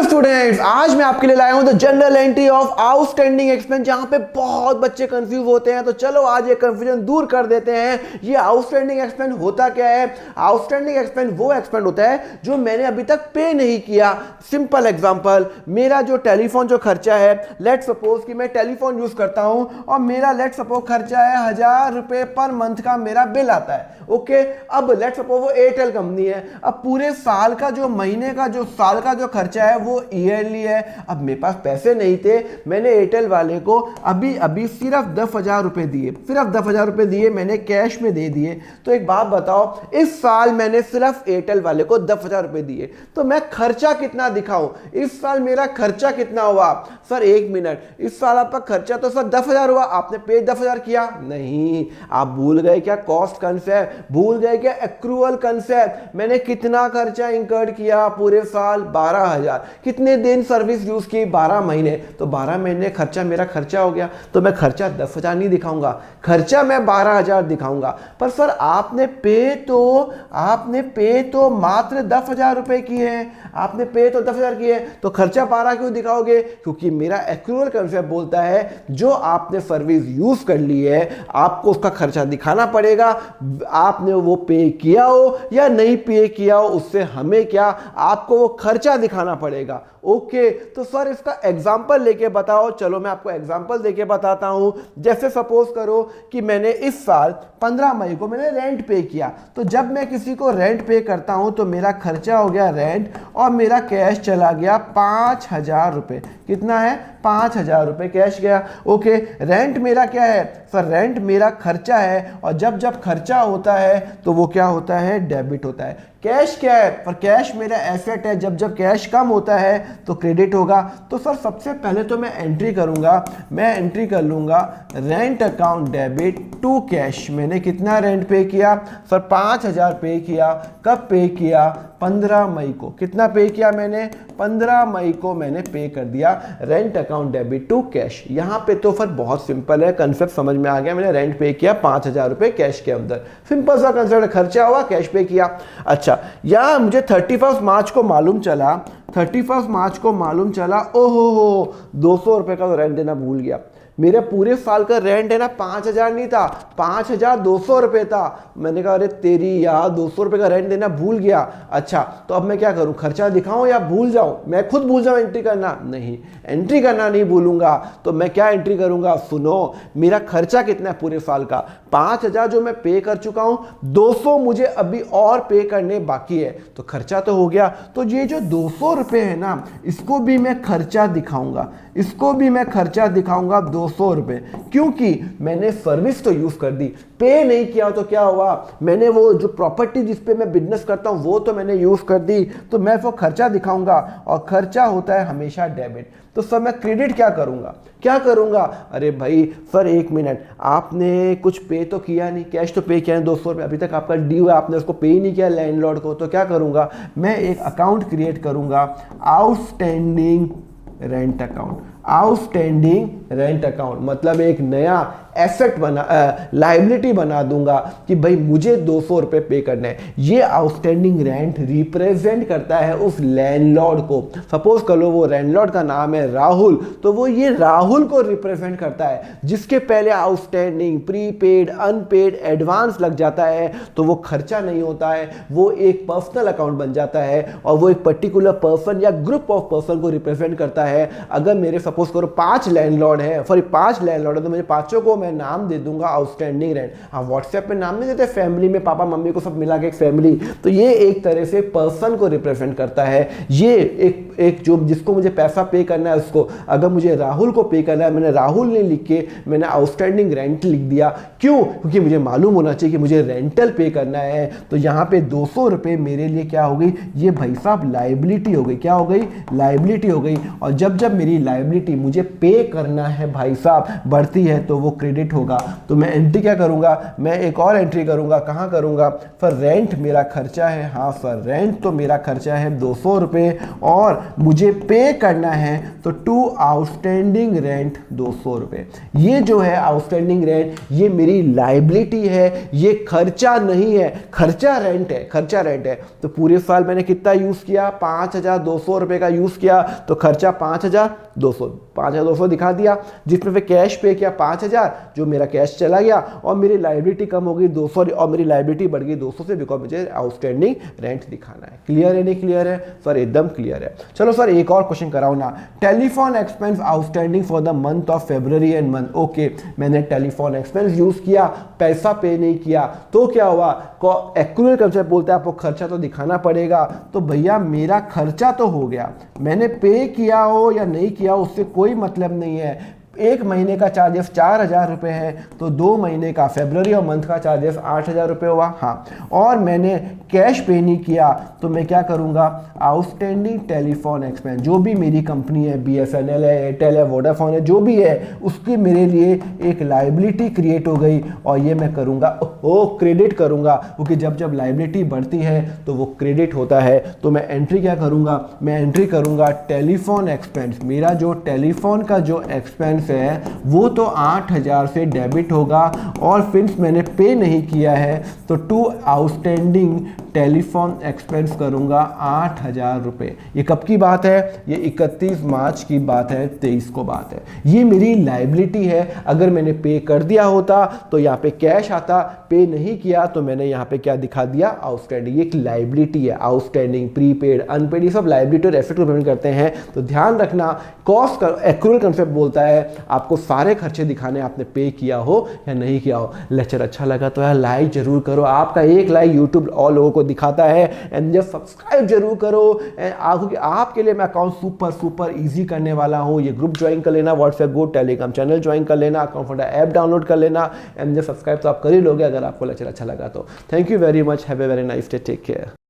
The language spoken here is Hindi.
स्टूडेंट्स, आज मैं आपके लिए लाया हूं the general entry of outstanding expense, जहां पे बहुत बच्चे कंफ्यूज होते हैं। तो चलो आज ये कंफ्यूजन दूर कर देते हैं। ये आउटस्टैंडिंग एक्सपेंस होता क्या है? आउटस्टैंडिंग एक्सपेंस वो एक्सपेंस होता है जो मैंने अभी तक पे नहीं किया। सिंपल एग्जांपल, मेरा जो टेलीफोन जो खर्चा है, लेट सपोज कि मैं टेलीफोन यूज करता हूं और मेरा लेट सपोज खर्चा है 1000 रुपए पर मंथ का मेरा बिल आता है। ओके, अब लेट सपोज वो एयरटेल कंपनी है। अब पूरे साल का जो महीने का जो साल का जो खर्चा है वो ईयरली है। अब मेरे पास पैसे नहीं थे, मैंने एयरटेल वाले को अभी अभी सिर्फ 10,000 रुपए दिए, सिर्फ 10,000 रुपए दिए, मैंने कैश में दे दिए। तो एक बात बताओ, इस साल मैंने सिर्फ एयरटेल वाले को 10,000 रुपए दिए, तो मैं खर्चा कितना दिखाऊं? इस साल मेरा खर्चा कितना हुआ? सर एक मिनट, इस साल आपका खर्चा तो सर 10,000 हुआ, आपने पे 10,000 किया नहीं। आप भूल गए क्या कॉस्ट कंसेप्ट? भूल गए क्या एक्रूअल कंसेप्ट? मैंने कितना खर्चा इंकर्ड किया पूरे साल? 12,000। कितने दिन सर्विस यूज की? 12 महीने। तो 12 महीने खर्चा मेरा खर्चा हो गया, तो मैं खर्चा 10,000 नहीं दिखाऊंगा, खर्चा मैं 12,000 दिखाऊंगा। पर सर आपने पे तो मात्र 10,000 रुपए किए हैं, आपने पे तो 10,000 किए, तो खर्चा 12 क्यों दिखाओगे? क्योंकि मेरा एक्रूअल कंसेप्ट बोलता है जो आपने सर्विस यूज कर ली है आपको उसका खर्चा दिखाना पड़ेगा। आपने वो पे किया हो या नहीं पे किया हो उससे हमें क्या, आपको वो खर्चा दिखाना पड़ेगा। ओके, तो सर इसका एग्जांपल लेके बताओ। चलो मैं आपको एग्जांपल देके बताता हूं। जैसे सपोज करो कि मैंने इस साल 15 मई को मैंने रेंट पे किया, तो जब मैं किसी को रेंट पे करता हूं तो मेरा खर्चा हो गया रेंट और मेरा कैश चला गया 5,000 रुपए। कितना है? 5,000 रुपए कैश गया। ओके, रेंट मेरा क्या है? सर रेंट मेरा खर्चा है, और जब जब खर्चा होता है तो वो क्या होता है? डेबिट होता है। कैश क्या है? पर कैश मेरा एसेट है, जब जब कैश कम होता है तो क्रेडिट होगा। तो सर सबसे पहले तो मैं एंट्री करूंगा, मैं एंट्री कर लूंगा rent account debit to cash. मैंने कितना रेंट पे किया? सर 5,000 पे किया। कब पे किया? 15 मई को। कितना पे किया मैंने? 15 मई को मैंने पे कर दिया rent account debit to cash. यहां पे तो फिर बहुत सिंपल है, कंसेप्ट समझ में आ गया। मैंने रेंट पे किया 5,000 रुपए कैश के अंदर, सिंपल सा कंसेप्ट, खर्चा हुआ कैश पे किया। अच्छा, यहां मुझे 31 मार्च को मालूम चला, 31 मार्च को मालूम चला, ओहो हो 200 रुपए का तो रेंट देना भूल गया। मेरे पूरे साल का रेंट है ना 5,000 नहीं था, 5,200 रुपए था। मैंने कहा अरे तेरी यार 200 रुपए का रेंट देना भूल गया। अच्छा, तो अब मैं क्या करूं? खर्चा दिखाऊं या भूल जाऊं? मैं खुद भूल जाऊं एंट्री करना? नहीं, एंट्री करना नहीं भूलूंगा। तो मैं क्या एंट्री करूंगा? सुनो, मेरा खर्चा कितना है पूरे साल का? 5,000 जो मैं पे कर चुका हूं, 200 मुझे अभी और पे करने बाकी है, तो खर्चा तो हो गया। तो ये जो 200 रुपए है ना, इसको भी मैं खर्चा दिखाऊंगा, इसको भी मैं खर्चा दिखाऊंगा 200 रुपए, क्योंकि मैंने सर्विस तो यूज कर दी, पे नहीं किया। तो क्या हुआ? मैंने वो जो प्रॉपर्टी जिसपे मैं बिजनेस करता हूं वो तो मैंने यूज कर दी, तो मैं वो खर्चा दिखाऊंगा, और खर्चा होता है हमेशा डेबिट। तो सर मैं क्रेडिट क्या करूंगा? क्या करूंगा? अरे भाई सर एक मिनट, आपने कुछ पे तो किया नहीं, कैश तो पे किया है 200 रुपये, अभी तक आपका ड्यू है, आपने उसको पे ही नहीं किया लैंडलॉर्ड को। तो क्या करूंगा? मैं एक अकाउंट क्रिएट करूंगा, outstanding rent account. Outstanding rent account मतलब एक नया एसेट बना, लाइबिलिटी बना दूंगा कि भाई मुझे 200 रुपए पे करना है। ये आउटस्टैंडिंग रेंट रिप्रेजेंट करता है उस लैंडलॉर्ड को। सपोज कर लो वो लैंडलॉर्ड का नाम है राहुल, तो वो ये राहुल को रिप्रेजेंट करता है। जिसके पहले आउटस्टैंडिंग, प्रीपेड, अनपेड, एडवांस लग जाता है तो वो खर्चा नहीं होता है, वो एक पर्सनल अकाउंट बन जाता है, और वो एक पर्टिकुलर पर्सन या ग्रुप ऑफ पर्सन को रिप्रेजेंट करता है। अगर मेरे सपोज करो 5 लैंडलॉर्ड है, सॉरी 5 लैंडलॉर्ड है, तो मुझे पांचों को मैं नाम दे दूंगा आउटस्टैंडिंग रेंट। हाँ, व्हाट्सएप पे नाम नहीं देते, फैमिली में पापा मम्मी को सब मिला के एक फैमिली। तो ये एक तरह से पर्सन को रिप्रेजेंट करता है। ये एक जो जिसको मुझे पैसा पे करना है उसको, अगर मुझे राहुल को पे करना है, मैंने राहुल ने लिख के मैंने आउटस्टैंडिंग रेंट लिख दिया। क्यों? क्योंकि मुझे मालूम होना चाहिए कि मुझे रेंटल पे करना है। तो यहाँ पे 200 रुपए मेरे लिए क्या हो गई? ये भाई साहब लाइबिलिटी हो गई। क्या हो गई? लाइबिलिटी हो गई। और जब जब मेरी लाइबिलिटी मुझे पे करना है भाई साहब बढ़ती है, तो वो क्रेडिट क्रेडिट होगा। तो मैं एंट्री क्या करूंगा, मैं एक और एंट्री करूंगा, कहाँ करूंगा, फॉर रेंट मेरा खर्चा है, हाँ फॉर रेंट तो मेरा खर्चा है 200 रुपये और मुझे पे करना है तो टू आउटस्टैंडिंग रेंट 200 रुपये। ये जो है आउटस्टैंडिंग रेंट ये मेरी लाइबिलिटी है, ये खर्चा नहीं है, खर्चा रेंट है, खर्चा रेंट है। तो पूरे साल मैंने कितना यूज़ किया, 5200 रुपये का यूज़ किया, तो खर्चा 5200 दिखा दिया, जिसमें फिर कैश पे किया 5000, जो मेरा कैश चला गया और मेरी लाइबिलिटी कम हो गई 200 और मेरी लाइबिलिटी बढ़ गई 200 से, बिकॉज मुझे आउटस्टैंडिंग रेंट दिखाना है। क्लियर है नहीं क्लियर है सर? एकदम क्लियर है। चलो सर एक और क्वेश्चन कराओ ना, telephone expense outstanding for the month of February and month. Okay, मैंने टेलीफोन एक्सपेंस यूज किया, पैसा पे नहीं किया, तो क्या हुआ, एक्रूअल कंसेप्ट बोलता है आपको खर्चा तो दिखाना पड़ेगा। तो भैया मेरा खर्चा तो हो गया, मैंने पे किया हो या नहीं किया उससे कोई मतलब नहीं है। एक महीने का चार्जेस 4000 रुपये है, तो 2 महीने का फेब्रुअरी और मंथ का चार्जेस 8000 रुपये हुआ। हाँ, और मैंने कैश पे नहीं किया तो मैं क्या करूँगा, आउटस्टैंडिंग टेलीफोन एक्सपेंस, जो भी मेरी कंपनी है, BSNL है, एयरटेल है, वोडाफोन है, जो भी है, उसकी मेरे लिए एक लाइबिलिटी क्रिएट हो गई और ये मैं करूँगा क्रेडिट करूँगा, क्योंकि जब लाइबिलिटी बढ़ती है तो वो क्रेडिट होता है। तो मैं एंट्री क्या करूँगा, मैं एंट्री करूँगा टेलीफोन एक्सपेंस, मेरा जो टेलीफोन का जो एक्सपेंस है वो तो 8000 से डेबिट होगा और फिर मैंने पे नहीं किया है तो टू आउटस्टैंडिंग टेलीफोन एक्सपेंस करूंगा 8000 रुपये। ये कब की बात है, ये 31 मार्च की बात है, 23 को बात है। ये मेरी लाइबिलिटी है, अगर मैंने पे कर दिया होता तो यहाँ पे कैश आता, पे नहीं किया तो मैंने यहाँ पे क्या दिखा दिया, आउटस्टैंडिंग। ये एक लाइबिलिटी है, आउटस्टैंडिंग, प्रीपेड, अनपेड, ये सब लाइबिलिटी और एसेट को पेमेंट करते हैं। तो ध्यान रखना, कॉस्ट का एक्रूअल कंसेप्ट बोलता है आपको सारे खर्चे दिखाने, आपने पे किया हो या नहीं किया हो। लेक्चर अच्छा लगा तो यार लाइक जरूर करो, आपका एक लाइक यूट्यूब और लोगों को दिखाता है। एंड जब सब्सक्राइब जरूर करो, आपके लिए मैं अकाउंट सुपर इजी करने वाला हूँ। ये ग्रुप ज्वाइन कर लेना, WhatsApp group, Telegram channel join कर लेना, अकाउंट फंडा ऐप डाउनलोड कर लेना। एंड जब सब्सक्राइब तो आप कर ही लोगे अगर आपको लेक्चर अच्छा लगा तो। Thank you very much, have a very nice day, take care.